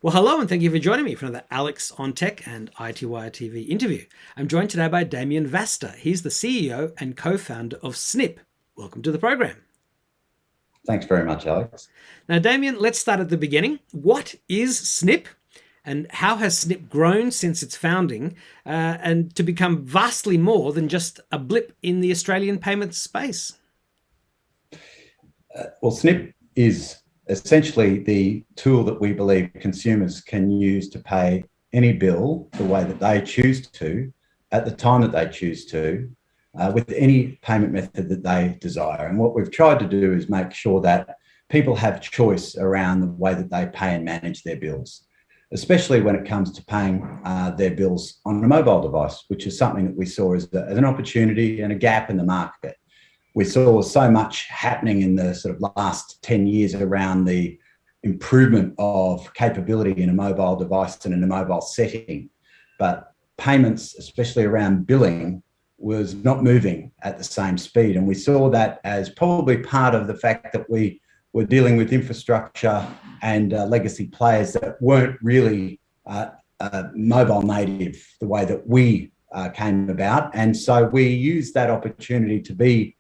Well, hello, and thank you for joining me for another Alex on Tech and ITY TV interview. I'm joined today by Damien Vasta. He's the CEO and co-founder of Snip. Welcome to the program. Thanks very much, Alex. Now, Damien, let's start at the beginning. What is Snip, and how has Snip grown since its founding and to become vastly more than just a blip in the Australian payments space? Well, Snip is essentially the tool that we believe consumers can use to pay any bill the way that they choose to, at the time that they choose to, with any payment method that they desire. And what we've tried to do is make sure that people have choice around the way that they pay and manage their bills, especially when it comes to paying their bills on a mobile device, which is something that we saw as an opportunity and a gap in the market. We saw so much happening in the sort of last 10 years around the improvement of capability in a mobile device and in a mobile setting. But payments, especially around billing, was not moving at the same speed. And we saw that as probably part of the fact that we were dealing with infrastructure and legacy players that weren't really mobile native the way that we came about. And so we used that opportunity to be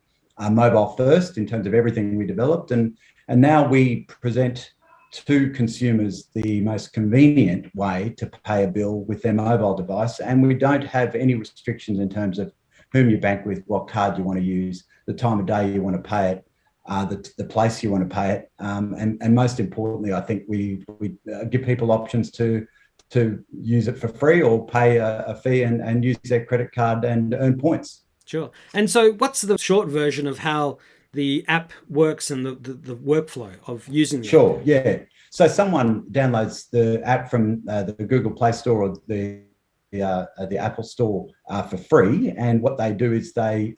mobile first in terms of everything we developed, and now we present to consumers the most convenient way to pay a bill with their mobile device, and we don't have any restrictions in terms of whom you bank with, what card you want to use, the time of day you want to pay it, the place you want to pay it, and most importantly, I think we give people options to use it for free or pay a fee and use their credit card and earn points. Sure. And so what's the short version of how the app works and the workflow of using the Sure, yeah. So someone downloads the app from the Google Play Store or the Apple Store for free. And what they do is they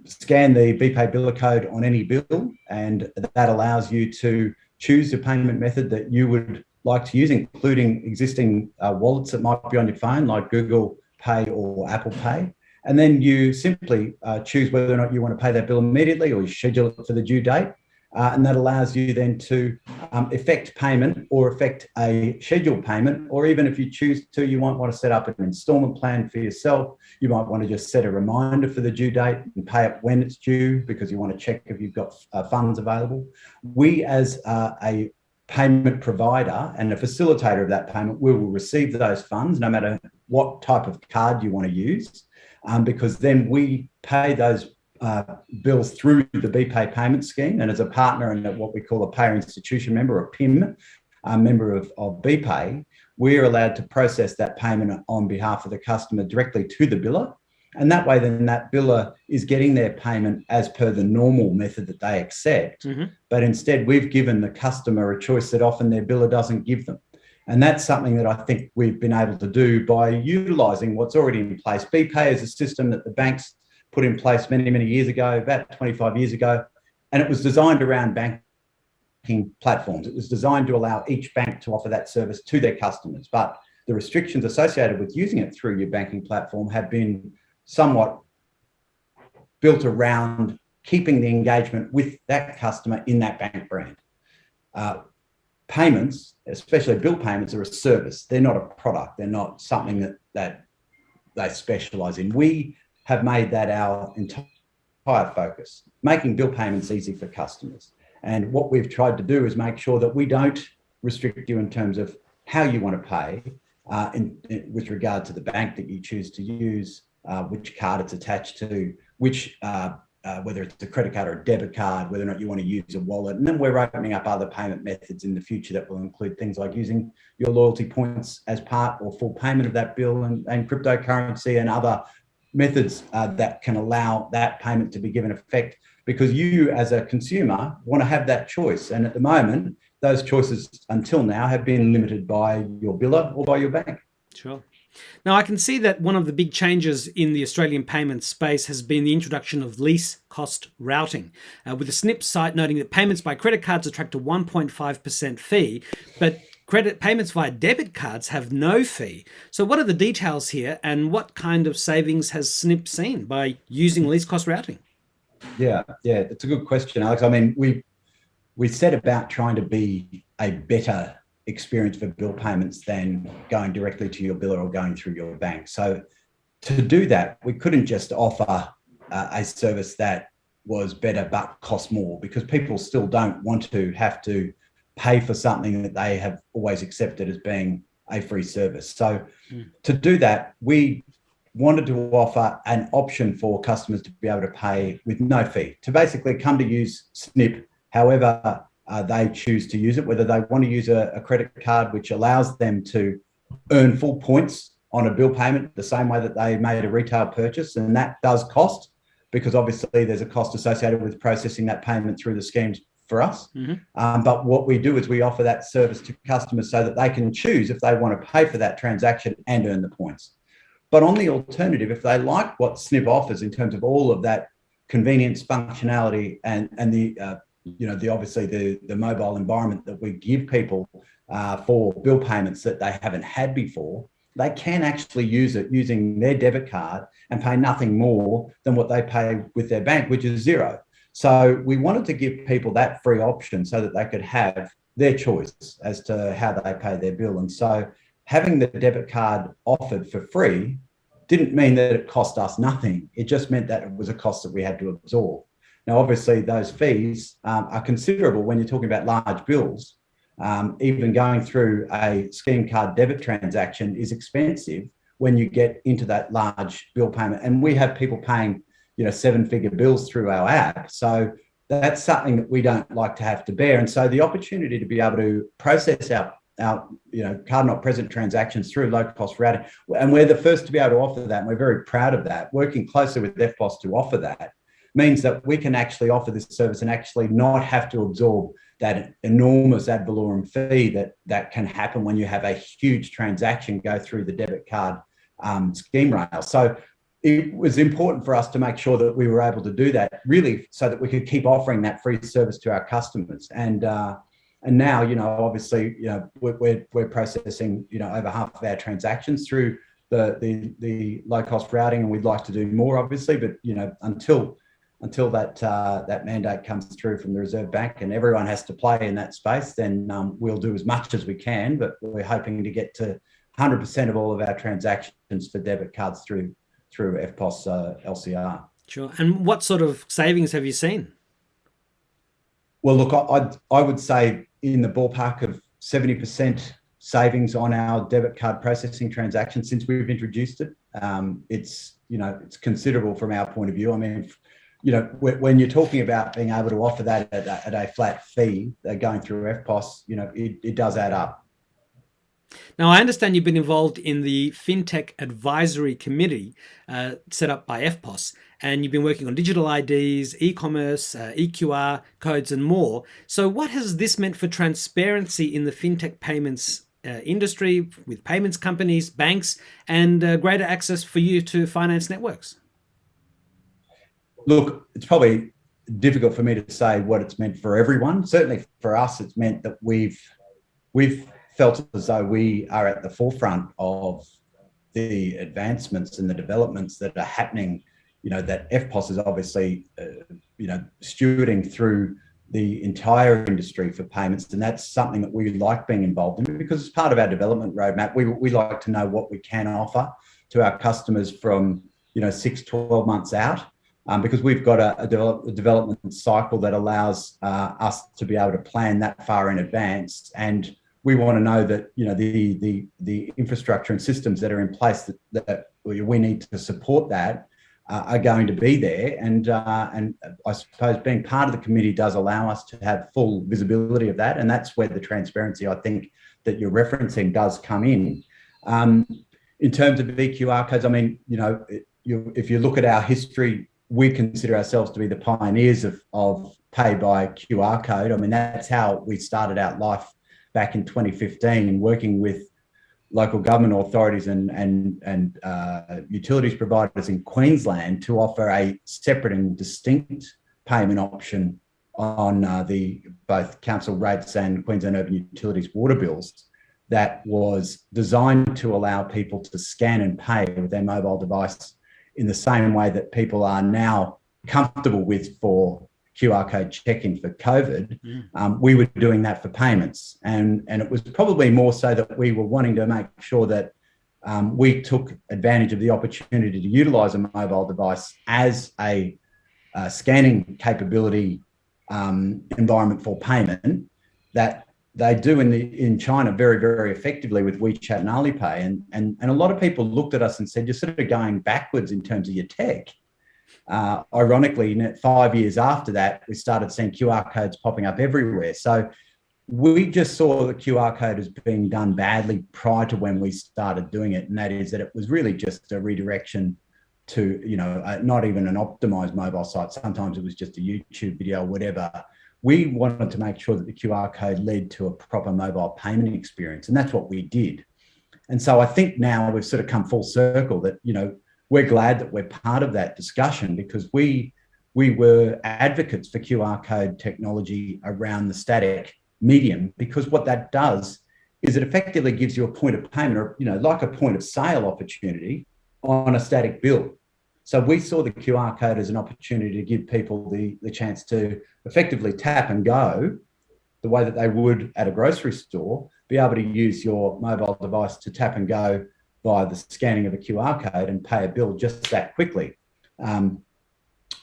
scan the BPay biller code on any bill, and that allows you to choose your payment method that you would like to use, including existing wallets that might be on your phone, like Google Pay or Apple Pay. And then you simply choose whether or not you want to pay that bill immediately, or you schedule it for the due date. And that allows you then to effect payment or effect a scheduled payment, or even if you choose to, you might want to set up an installment plan for yourself. You might want to just set a reminder for the due date and pay it when it's due because you want to check if you've got funds available. We, as a payment provider and a facilitator of that payment, we will receive those funds no matter what type of card you want to use. Because then we pay those bills through the BPay payment scheme, and as a partner and what we call a payer institution member, a PIM member of BPay, we're allowed to process that payment on behalf of the customer directly to the biller. And that way, then that biller is getting their payment as per the normal method that they accept. Mm-hmm. But instead, we've given the customer a choice that often their biller doesn't give them. And that's something that I think we've been able to do by utilising what's already in place. BPay is a system that the banks put in place many, many years ago, about 25 years ago, and it was designed around banking platforms. It was designed to allow each bank to offer that service to their customers. But the restrictions associated with using it through your banking platform have been somewhat built around keeping the engagement with that customer in that bank brand. Payments, especially bill payments, are a service. They're not a product. They're not something that they specialise in. We have made that our entire focus, making bill payments easy for customers. And what we've tried to do is make sure that we don't restrict you in terms of how you want to pay with regard to the bank that you choose to use, which card it's attached to, which whether it's a credit card or a debit card, whether or not you want to use a wallet. And then we're opening up other payment methods in the future that will include things like using your loyalty points as part or full payment of that bill, and cryptocurrency and other methods that can allow that payment to be given effect, because you as a consumer want to have that choice. And at the moment, those choices until now have been limited by your biller or by your bank. Sure. Now, I can see that one of the big changes in the Australian payment space has been the introduction of least cost routing, with the Snip site noting that payments by credit cards attract a 1.5% fee, but credit payments via debit cards have no fee. So what are the details here, and what kind of savings has Snip seen by using least cost routing? Yeah, it's a good question, Alex. I mean, we set about trying to be a better experience for bill payments than going directly to your biller or going through your bank. So to do that, we couldn't just offer a service that was better but cost more, because people still don't want to have to pay for something that they have always accepted as being a free service. So to do that, we wanted to offer an option for customers to be able to pay with no fee, to basically come to use Snip however they choose to use it, whether they want to use a credit card, which allows them to earn full points on a bill payment the same way that they made a retail purchase. And that does cost, because obviously there's a cost associated with processing that payment through the schemes for us. But what we do is we offer that service to customers so that they can choose if they want to pay for that transaction and earn the points. But on the alternative, if they like what Snip offers in terms of all of that convenience, functionality, and the obviously the mobile environment that we give people for bill payments that they haven't had before, they can actually use it using their debit card and pay nothing more than what they pay with their bank, which is zero. So we wanted to give people that free option so that they could have their choice as to how they pay their bill. And so having the debit card offered for free didn't mean that it cost us nothing. It just meant that it was a cost that we had to absorb. Now, obviously, those fees are considerable when you're talking about large bills. Even going through a scheme card debit transaction is expensive when you get into that large bill payment. And we have people paying, seven-figure bills through our app. So that's something that we don't like to have to bear. And so the opportunity to be able to process our card not present transactions through low-cost routing, and we're the first to be able to offer that, and we're very proud of that. Working closely with eftpos to offer that means that we can actually offer this service and actually not have to absorb that enormous ad valorem fee that can happen when you have a huge transaction go through the debit card scheme rail. So it was important for us to make sure that we were able to do that, really, so that we could keep offering that free service to our customers. And now, obviously, we're processing, over half of our transactions through the low cost routing, and we'd like to do more, obviously. But until that mandate comes through from the Reserve Bank and everyone has to play in that space, then we'll do as much as we can. But we're hoping to get to 100% of all of our transactions for debit cards through eftpos LCR. Sure. And what sort of savings have you seen? Well, look, I would say in the ballpark of 70% savings on our debit card processing transactions since we've introduced it. It's considerable from our point of view. I mean, when you're talking about being able to offer that at a flat fee going through eftpos, it does add up. Now, I understand you've been involved in the Fintech Advisory Committee set up by eftpos, and you've been working on digital IDs, e-commerce, EQR codes, and more. So what has this meant for transparency in the fintech payments industry with payments companies, banks, and greater access for you to finance networks? Look, it's probably difficult for me to say what it's meant for everyone. Certainly for us, it's meant that we've felt as though we are at the forefront of the advancements and the developments that are happening, that eftpos is obviously, stewarding through the entire industry for payments. And that's something that we like being involved in, because it's part of our development roadmap. We like to know what we can offer to our customers from, 6, 12 months out. Because we've got a development cycle that allows us to be able to plan that far in advance. And we want to know that the infrastructure and systems that are in place that we need to support that are going to be there. And I suppose being part of the committee does allow us to have full visibility of that. And that's where the transparency, I think, that you're referencing does come in. In terms of EQR codes, I mean, if you look at our history, we consider ourselves to be the pioneers of pay by QR code. I mean, that's how we started out life back in 2015, working with local government authorities and utilities providers in Queensland to offer a separate and distinct payment option on both council rates and Queensland Urban Utilities water bills that was designed to allow people to scan and pay with their mobile device in the same way that people are now comfortable with for QR code check-in for COVID, we were doing that for payments. And it was probably more so that we were wanting to make sure that we took advantage of the opportunity to utilize a mobile device as a scanning capability environment for payment that they do in China very, very effectively with WeChat and Alipay. And a lot of people looked at us and said, you're sort of going backwards in terms of your tech. Ironically, 5 years after that, we started seeing QR codes popping up everywhere. So we just saw the QR code as being done badly prior to when we started doing it. And that is that it was really just a redirection to, not even an optimized mobile site. Sometimes it was just a YouTube video or whatever. We wanted to make sure that the QR code led to a proper mobile payment experience. And that's what we did. And so I think now we've sort of come full circle that, we're glad that we're part of that discussion, because we were advocates for QR code technology around the static medium, because what that does is it effectively gives you a point of payment, or, like a point of sale opportunity on a static bill. So we saw the QR code as an opportunity to give people the chance to effectively tap and go the way that they would at a grocery store, be able to use your mobile device to tap and go via the scanning of a QR code and pay a bill just that quickly.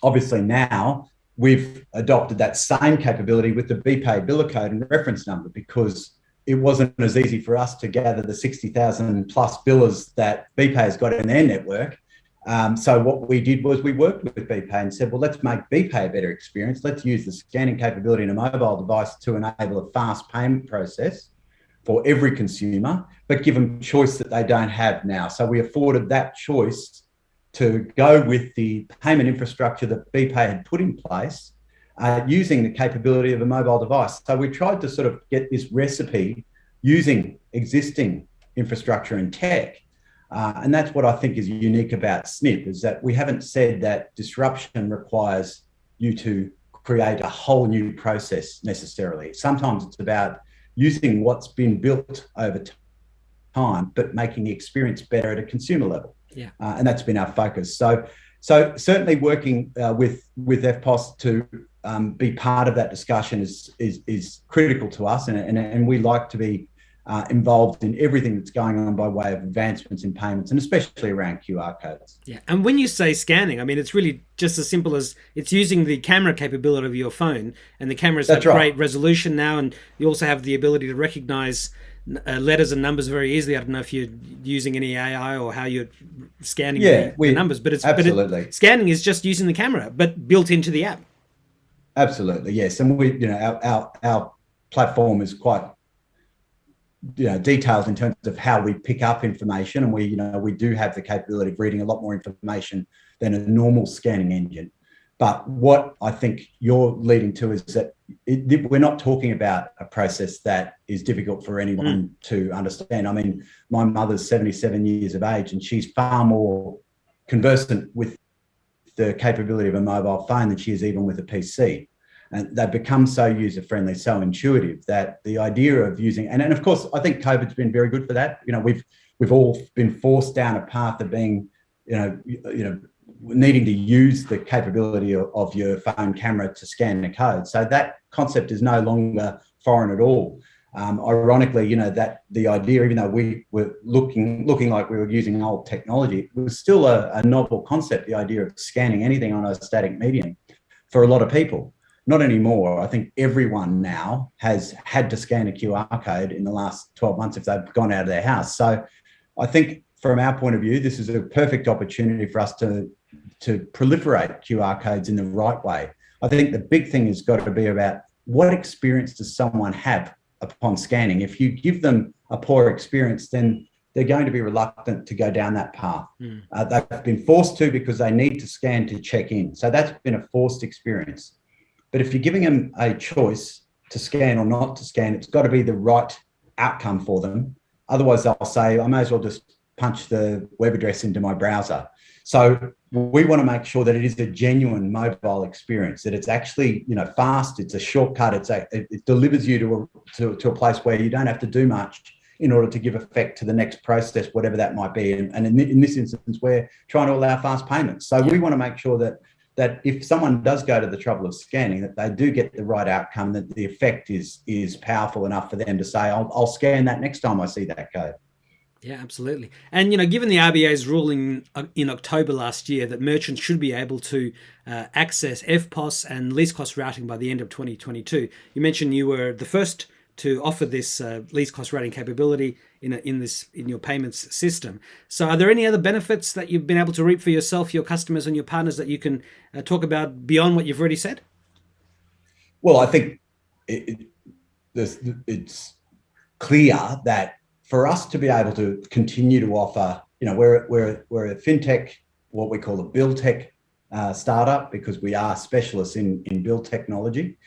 Obviously now we've adopted that same capability with the BPay biller code and reference number, because it wasn't as easy for us to gather the 60,000 plus billers that BPay has got in their network. So what we did was we worked with BPay and said, well, let's make BPay a better experience. Let's use the scanning capability in a mobile device to enable a fast payment process for every consumer, but give them choice that they don't have now. So we afforded that choice to go with the payment infrastructure that BPay had put in place, using the capability of a mobile device. So we tried to sort of get this recipe using existing infrastructure and tech. And that's what I think is unique about Snip, is that we haven't said that disruption requires you to create a whole new process necessarily. Sometimes it's about using what's been built over time, but making the experience better at a consumer level. Yeah. And that's been our focus. So certainly working with eftpos to be part of that discussion is critical to us, and we like to be involved in everything that's going on by way of advancements in payments, and especially around QR codes. Yeah, and when you say scanning, I mean, it's really just as simple as it's using the camera capability of your phone, and the cameras have great resolution now, and you also have the ability to recognize letters and numbers very easily. I don't know if you're using any AI or how you're scanning the numbers, but scanning is just using the camera, but built into the app. Absolutely, yes. And we, our platform is quite detailed in terms of how we pick up information, and we do have the capability of reading a lot more information than a normal scanning engine. But what I think you're leading to is that we're not talking about a process that is difficult for anyone to understand. I mean, my mother's 77 years of age, and she's far more conversant with the capability of a mobile phone than she is even with a PC. And they've become so user-friendly, so intuitive, that the idea of using, and of course, I think COVID's been very good for that. We've all been forced down a path of being, needing to use the capability of your phone camera to scan the code. So that concept is no longer foreign at all. Ironically, that the idea, even though we were looking like we were using old technology, it was still a novel concept, the idea of scanning anything on a static medium for a lot of people. Not anymore. I think everyone now has had to scan a QR code in the last 12 months if they've gone out of their house. So I think from our point of view, this is a perfect opportunity for us to proliferate QR codes in the right way. I think the big thing has got to be about what experience does someone have upon scanning. If you give them a poor experience, then they're going to be reluctant to go down that path. They've been forced to because they need to scan to check in. So that's been a forced experience. But if you're giving them a choice to scan or not to scan, it's got to be the right outcome for them. Otherwise, they'll say, I may as well just punch the web address into my browser. So we want to make sure that it is a genuine mobile experience, that it's actually, fast, it's a shortcut, it delivers you to a place where you don't have to do much in order to give effect to the next process, whatever that might be. And in this instance, we're trying to allow fast payments. So we want to make sure that that if someone does go to the trouble of scanning, that they do get the right outcome, that the effect is powerful enough for them to say, I'll scan that next time I see that code. Yeah, absolutely. And, given the RBA's ruling in October last year that merchants should be able to access eftpos and least cost routing by the end of 2022, you mentioned you were the first to offer this least cost routing capability in your payments system. So are there any other benefits that you've been able to reap for yourself, your customers and your partners that you can talk about beyond what you've already said? Well, I think it's clear that for us to be able to continue to offer, we're a fintech, what we call a bill tech startup, because we are specialists in bill technology,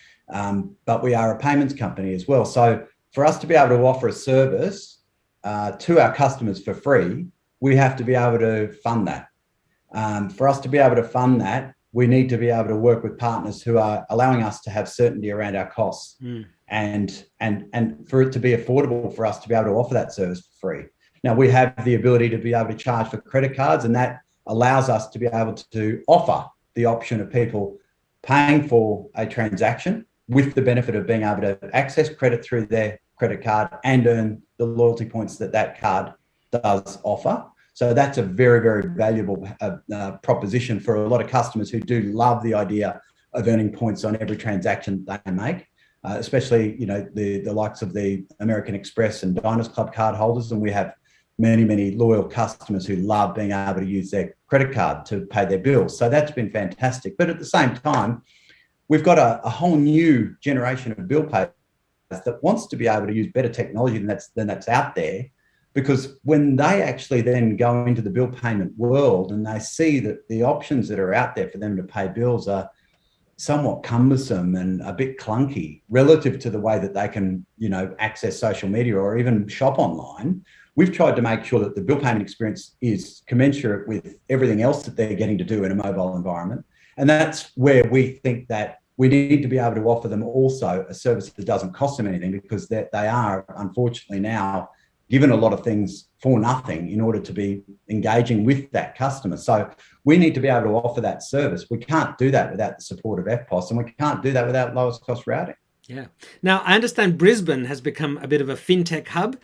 but we are a payments company as well. So for us to be able to offer a service to our customers for free, we have to be able to fund that. For us to be able to fund that, we need to be able to work with partners who are allowing us to have certainty around our costs. And for it to be affordable for us to be able to offer that service for free. Now, we have the ability to be able to charge for credit cards, and that allows us to be able to offer the option of people paying for a transaction with the benefit of being able to access credit through their credit card and earn the loyalty points that card does offer. So that's a very, very valuable proposition for a lot of customers who do love the idea of earning points on every transaction they make. Especially, the likes of the American Express and Diners Club card holders. And we have many, many loyal customers who love being able to use their credit card to pay their bills. So that's been fantastic. But at the same time, we've got a whole new generation of bill payers that wants to be able to use better technology than that's out there. Because when they actually then go into the bill payment world and they see that the options that are out there for them to pay bills are somewhat cumbersome and a bit clunky relative to the way that they can, access social media or even shop online, we've tried to make sure that the bill payment experience is commensurate with everything else that they're getting to do in a mobile environment. And that's where we think that we need to be able to offer them also a service that doesn't cost them anything, because they are, unfortunately, now given a lot of things for nothing in order to be engaging with that customer. So we need to be able to offer that service. We can't do that without the support of eftpos, and we can't do that without lowest cost routing. Yeah. Now, I understand Brisbane has become a bit of a fintech hub,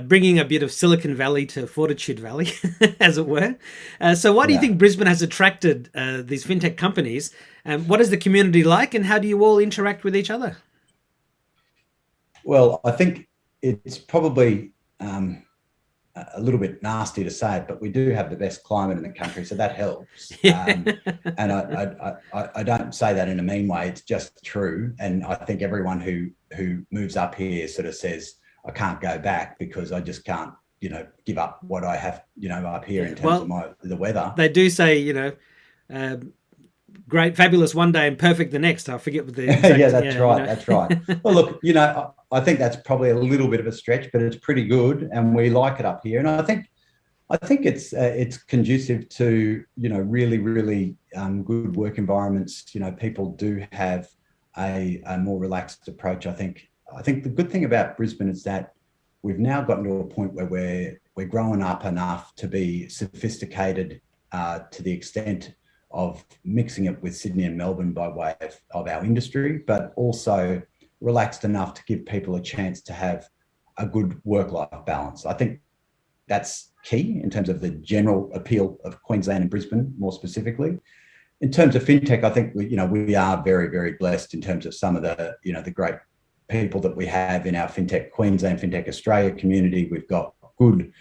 bringing a bit of Silicon Valley to Fortitude Valley, as it were. So why do you think Brisbane has attracted these fintech companies? What is the community like, and how do you all interact with each other? Well, I think it's probably a little bit nasty to say it, but we do have the best climate in the country, so that helps. And I don't say that in a mean way; it's just true. And I think everyone who moves up here sort of says, "I can't go back because I just can't, give up what I have, up here in terms of the weather." They do say, great, fabulous one day and perfect the next. I forget what the exact, yeah, that's right. That's right. Well, look, I think that's probably a little bit of a stretch, but it's pretty good, and we like it up here. And I think it's conducive to really, really good work environments. People do have a more relaxed approach. I think the good thing about Brisbane is that we've now gotten to a point where we're growing up enough to be sophisticated to the extent of mixing it with Sydney and Melbourne by way of our industry, but also relaxed enough to give people a chance to have a good work-life balance. I think that's key in terms of the general appeal of Queensland and Brisbane more specifically. In terms of fintech, I think we are very, very blessed in terms of some of the great people that we have in our Fintech Queensland, Fintech Australia community. We've got good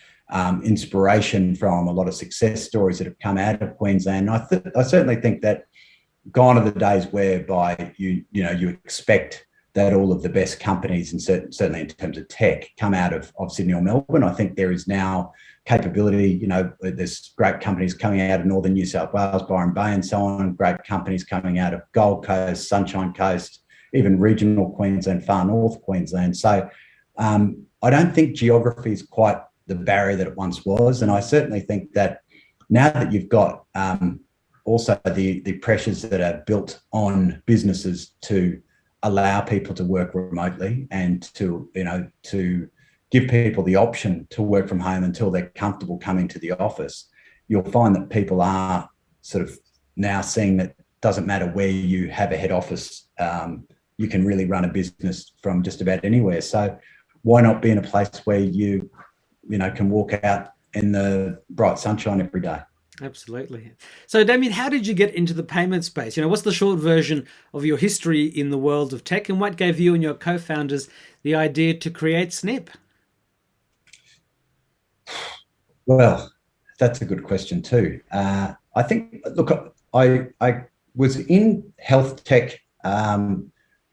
inspiration from a lot of success stories that have come out of Queensland. I certainly think that gone are the days whereby you expect that all of the best companies, and certainly in terms of tech, come out of Sydney or Melbourne. I think there is now capability. There's great companies coming out of northern New South Wales, Byron Bay and so on, great companies coming out of Gold Coast, Sunshine Coast, even regional Queensland, far north Queensland. So I don't think geography is quite the barrier that it once was. And I certainly think that now that you've got also the pressures that are built on businesses to allow people to work remotely and to give people the option to work from home until they're comfortable coming to the office, you'll find that people are sort of now seeing that doesn't matter where you have a head office. You can really run a business from just about anywhere. So why not be in a place where you can walk out in the bright sunshine every day? Absolutely. So, Damien, how did you get into the payment space? What's the short version of your history in the world of tech, and what gave you and your co-founders the idea to create Snip? Well, that's a good question too. I think, look, I was in health tech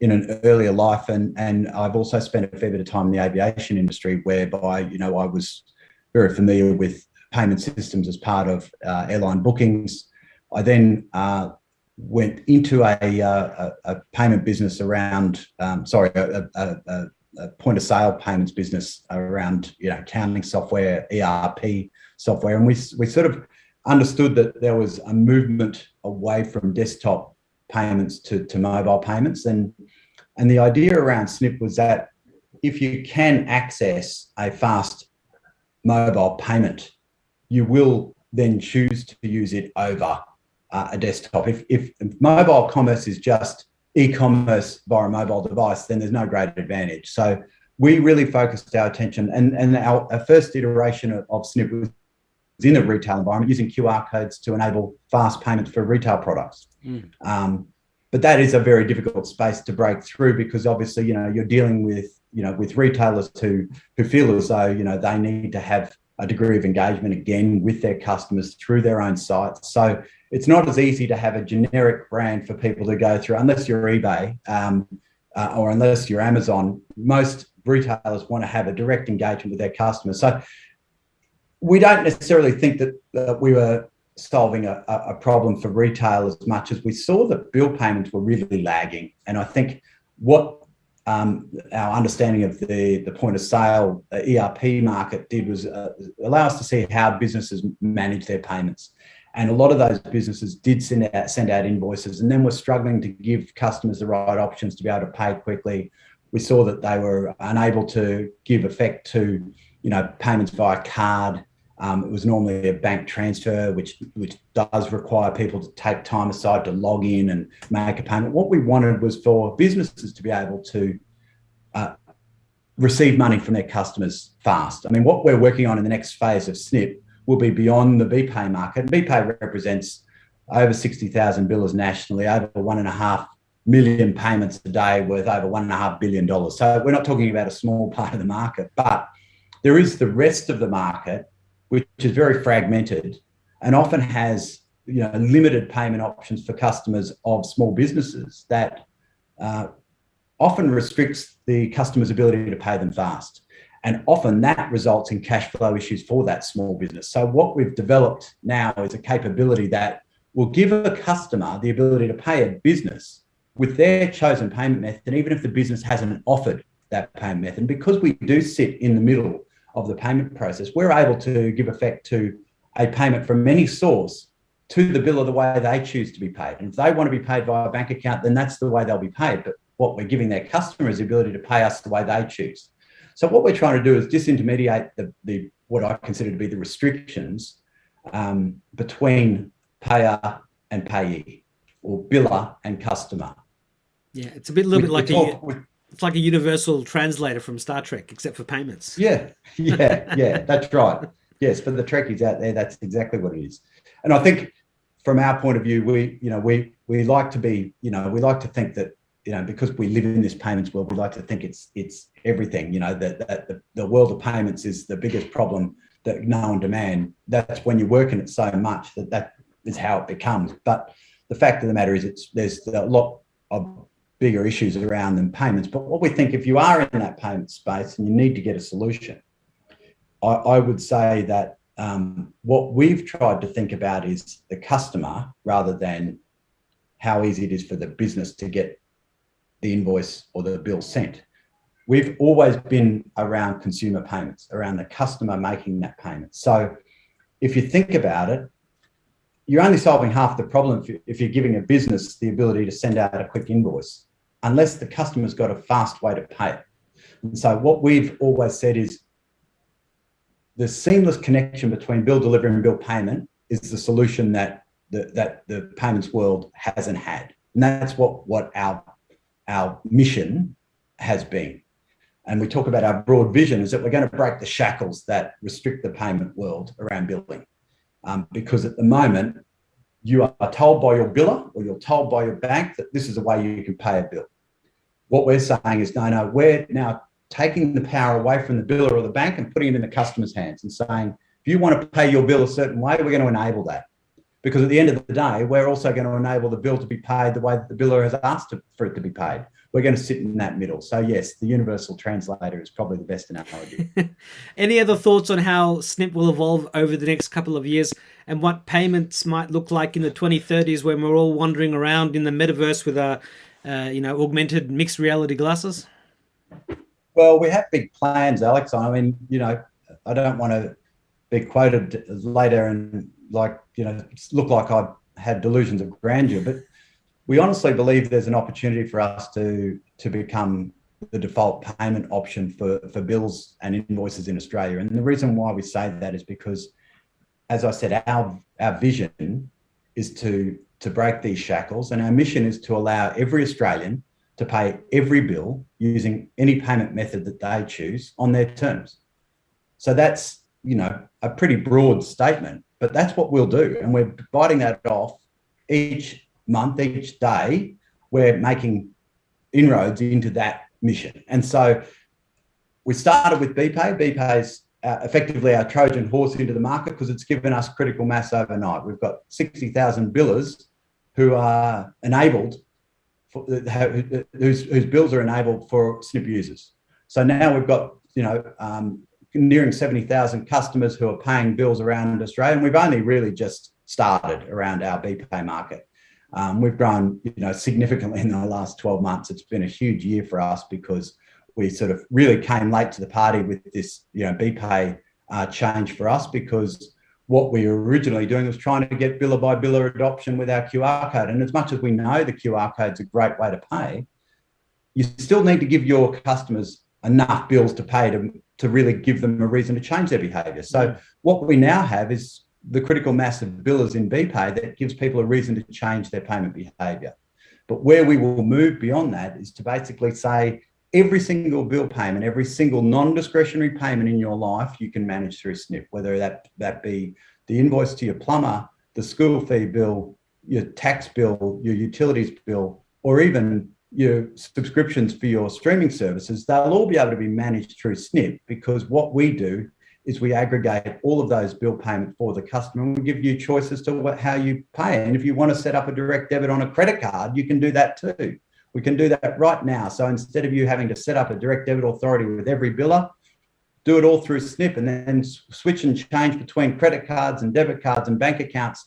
in an earlier life, and I've also spent a fair bit of time in the aviation industry, whereby I was very familiar with payment systems as part of airline bookings. I then went into a payment business around, a point of sale payments business around accounting software, ERP software, and we sort of understood that there was a movement away from desktop payments to mobile payments, and the idea around Snip was that if you can access a fast mobile payment, you will then choose to use it over a desktop. If mobile commerce is just e-commerce via a mobile device, then there's no great advantage. So we really focused our attention, and our first iteration of Snip was in a retail environment using QR codes to enable fast payments for retail products. But that is a very difficult space to break through, because obviously, you're dealing with retailers who feel as though, they need to have a degree of engagement again with their customers through their own sites. So it's not as easy to have a generic brand for people to go through, unless you're eBay or unless you're Amazon. Most retailers want to have a direct engagement with their customers. So we don't necessarily think that we were solving a problem for retail as much as we saw that bill payments were really lagging. And I think what our understanding of the point of sale ERP market did was allow us to see how businesses manage their payments. And a lot of those businesses did send out invoices, and then were struggling to give customers the right options to be able to pay quickly. We saw that they were unable to give effect to payments via card. It was normally a bank transfer, which does require people to take time aside to log in and make a payment. What we wanted was for businesses to be able to receive money from their customers fast. I mean, what we're working on in the next phase of Snip will be beyond the BPay market. BPay represents over 60,000 billers nationally, over 1.5 million payments a day worth over $1.5 billion. So we're not talking about a small part of the market, but there is the rest of the market, which is very fragmented and often has limited payment options for customers of small businesses, that often restricts the customer's ability to pay them fast. And often that results in cash flow issues for that small business. So what we've developed now is a capability that will give a customer the ability to pay a business with their chosen payment method, even if the business hasn't offered that payment method. And because we do sit in the middle of the payment process, we're able to give effect to a payment from any source to the biller the way they choose to be paid. And if they want to be paid via a bank account, then that's the way they'll be paid. But what we're giving their customers is the ability to pay us the way they choose. So what we're trying to do is disintermediate the what I consider to be the restrictions between payer and payee, or biller and customer. Yeah, it's a little bit like it's like a universal translator from Star Trek, except for payments. Yeah, that's right. Yes, for the Trekkies out there, that's exactly what it is. And I think from our point of view, we like to be, we like to think that, because we live in this payments world, we like to think it's everything, that the world of payments is the biggest problem that known demand. That's when you work in it so much that is how it becomes. But the fact of the matter is there's a lot of bigger issues around than payments. But what we think, if you are in that payment space and you need to get a solution, I would say that what we've tried to think about is the customer rather than how easy it is for the business to get the invoice or the bill sent. We've always been around consumer payments, around the customer making that payment. So if you think about it, you're only solving half the problem if you're giving a business the ability to send out a quick invoice, unless the customer's got a fast way to pay it. And so what we've always said is the seamless connection between bill delivery and bill payment is the solution that that the payments world hasn't had. And that's what our mission has been. And we talk about our broad vision is that we're going to break the shackles that restrict the payment world around billing. Because at the moment, you are told by your biller or you're told by your bank that this is the way you can pay a bill. What we're saying is, no, we're now taking the power away from the biller or the bank and putting it in the customer's hands and saying, if you want to pay your bill a certain way, we're going to enable that. Because at the end of the day, we're also going to enable the bill to be paid the way that the biller has asked for it to be paid. We're going to sit in that middle. So yes, the universal translator is probably the best analogy. Any other thoughts on how Snip will evolve over the next couple of years and what payments might look like in the 2030s when we're all wandering around in the metaverse with our, augmented mixed reality glasses? Well, we have big plans, Alex. I mean, I don't want to be quoted later and look like I had delusions of grandeur, but we honestly believe there's an opportunity for us to become the default payment option for bills and invoices in Australia. And the reason why we say that is because, as I said, our vision is to break these shackles, and our mission is to allow every Australian to pay every bill using any payment method that they choose on their terms. So that's, a pretty broad statement, but that's what we'll do. And we're biting that off each month, each day. We're making inroads into that mission. And so we started with BPay. BPay's effectively our Trojan horse into the market because it's given us critical mass overnight. We've got 60,000 billers who are enabled, whose bills are enabled for Snip users. So now we've got, nearing 70,000 customers who are paying bills around Australia. And we've only really just started around our BPay market. We've grown, significantly in the last 12 months. It's been a huge year for us because we sort of really came late to the party with this, BPay change for us, because what we were originally doing was trying to get biller by biller adoption with our QR code. And as much as we know the QR code's a great way to pay, you still need to give your customers enough bills to pay to really give them a reason to change their behaviour. So what we now have is the critical mass of billers in BPay that gives people a reason to change their payment behaviour. But where we will move beyond that is to basically say every single bill payment, every single non-discretionary payment in your life, you can manage through Snip, whether that be the invoice to your plumber, the school fee bill, your tax bill, your utilities bill, or even your subscriptions for your streaming services. They'll all be able to be managed through Snip, because what we do is we aggregate all of those bill payments for the customer, and we give you choices to how you pay. And if you want to set up a direct debit on a credit card, you can do that too. We can do that right now. So instead of you having to set up a direct debit authority with every biller, do it all through Snip, and then switch and change between credit cards and debit cards and bank accounts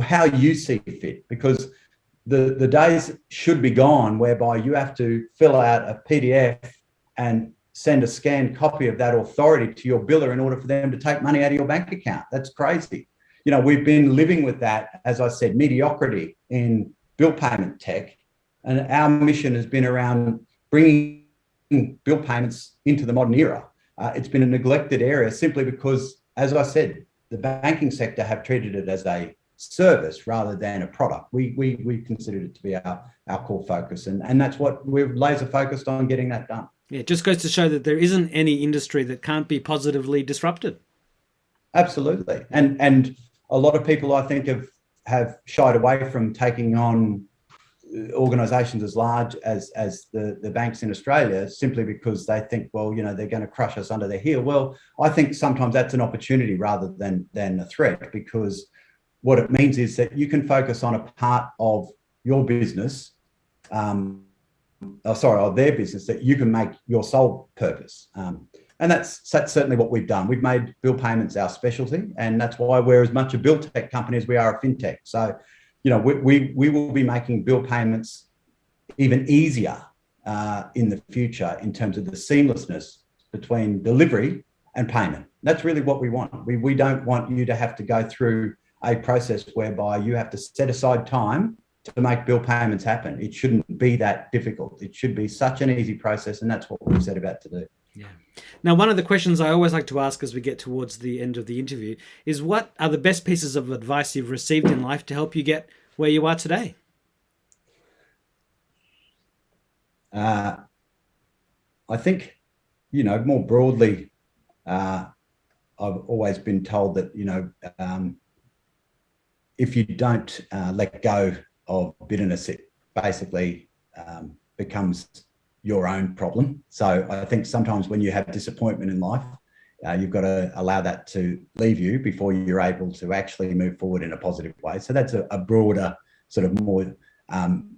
how you see fit. Because the days should be gone whereby you have to fill out a PDF and send a scanned copy of that authority to your biller in order for them to take money out of your bank account. That's crazy. We've been living with that, as I said, mediocrity in bill payment tech. And our mission has been around bringing bill payments into the modern era. It's been a neglected area simply because, as I said, the banking sector have treated it as a service rather than a product. We considered it to be our core focus. And that's what we're laser focused on, getting that done. Yeah, it just goes to show that there isn't any industry that can't be positively disrupted. Absolutely. And a lot of people, I think, have shied away from taking on organisations as large as the banks in Australia, simply because they think, well, they're going to crush us under their heel. Well, I think sometimes that's an opportunity rather than a threat, because what it means is that you can focus on a part of your business, of their business, that you can make your sole purpose. And that's certainly what we've done. We've made bill payments our specialty, and that's why we're as much a bill tech company as we are a fintech. So, we will be making bill payments even easier in the future in terms of the seamlessness between delivery and payment. That's really what we want. We don't want you to have to go through a process whereby you have to set aside time to make bill payments happen. It shouldn't be that difficult. It should be such an easy process, and that's what we've set about to do. Yeah. Now, one of the questions I always like to ask as we get towards the end of the interview is, what are the best pieces of advice you've received in life to help you get where you are today? Uh, I think, more broadly, I've always been told that, if you don't let go of bitterness, it basically becomes your own problem. So I think sometimes when you have disappointment in life, you've got to allow that to leave you before you're able to actually move forward in a positive way. So that's a broader, sort of more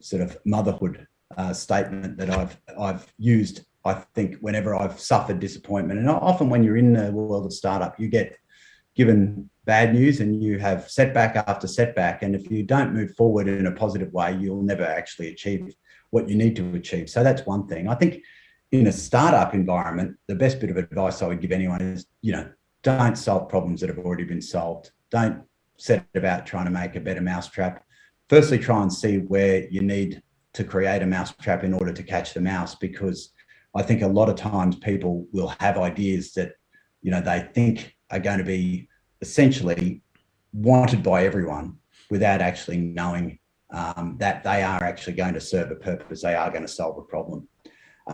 sort of motherhood statement that I've used. I think whenever I've suffered disappointment, and often when you're in the world of startup, you get given bad news and you have setback after setback. And if you don't move forward in a positive way, you'll never actually achieve what you need to achieve. So that's one thing. I think in a startup environment, the best bit of advice I would give anyone is, don't solve problems that have already been solved. Don't set about trying to make a better mousetrap. Firstly, try and see where you need to create a mousetrap in order to catch the mouse, because I think a lot of times people will have ideas that, they think are going to be essentially wanted by everyone without actually knowing that they are actually going to serve a purpose. They are going to solve a problem.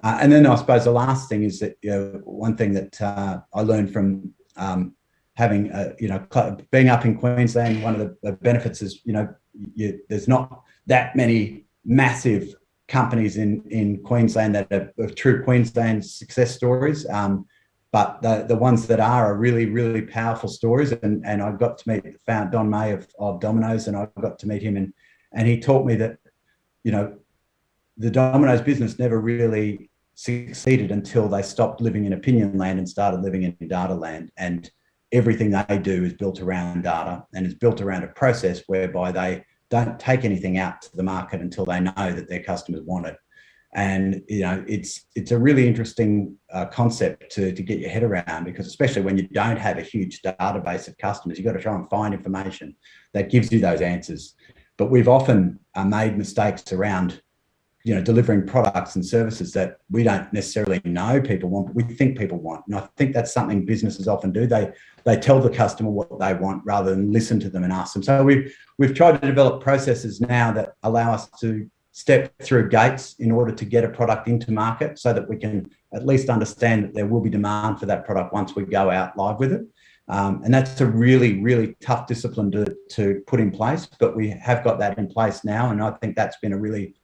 And then I suppose the last thing is that, one thing that I learned from having, being up in Queensland, one of the benefits is, there's not that many massive companies in Queensland that are true Queensland success stories. But the ones that are really, really powerful stories. And I got to meet Don May of Domino's, and I got to meet him, and he taught me that, the Domino's business never really succeeded until they stopped living in opinion land and started living in data land. And everything they do is built around data, and it's built around a process whereby they don't take anything out to the market until they know that their customers want it. And, it's a really interesting concept to get your head around, because especially when you don't have a huge database of customers, you've got to try and find information that gives you those answers. But we've often made mistakes around, delivering products and services that we don't necessarily know people want, but we think people want. And I think that's something businesses often do. They tell the customer what they want rather than listen to them and ask them. So we've tried to develop processes now that allow us to step through gates in order to get a product into market, so that we can at least understand that there will be demand for that product once we go out live with it. And that's a really, really tough discipline to put in place, but we have got that in place now. And I think that's been a really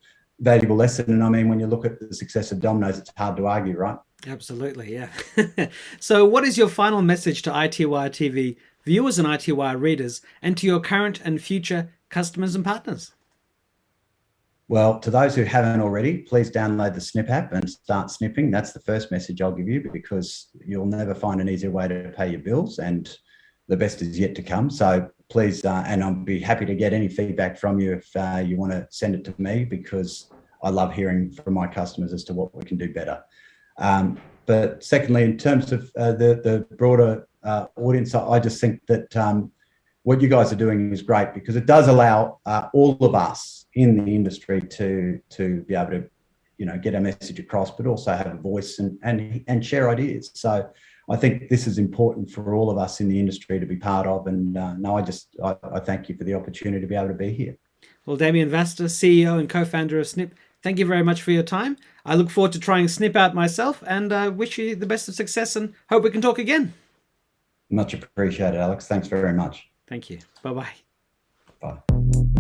valuable lesson. And I mean, when you look at the success of Domino's, it's hard to argue, right? Absolutely, yeah. So what is your final message to ITWire TV viewers and ITWire readers, and to your current and future customers and partners? Well, to those who haven't already, please download the Snip app and start snipping. That's the first message I'll give you, because you'll never find an easier way to pay your bills, and the best is yet to come. So please, and I'll be happy to get any feedback from you if you want to send it to me, because I love hearing from my customers as to what we can do better. But secondly, in terms of the broader audience, I just think that what you guys are doing is great, because it does allow all of us in the industry to be able to, get a message across, but also have a voice and share ideas. So I think this is important for all of us in the industry to be part of. And I thank you for the opportunity to be able to be here. Well, Damien Vasta, CEO and co-founder of Snip, thank you very much for your time. I look forward to trying Snip out myself, and wish you the best of success, and hope we can talk again. Much appreciated, Alex. Thanks very much. Thank you. Bye-bye. Bye.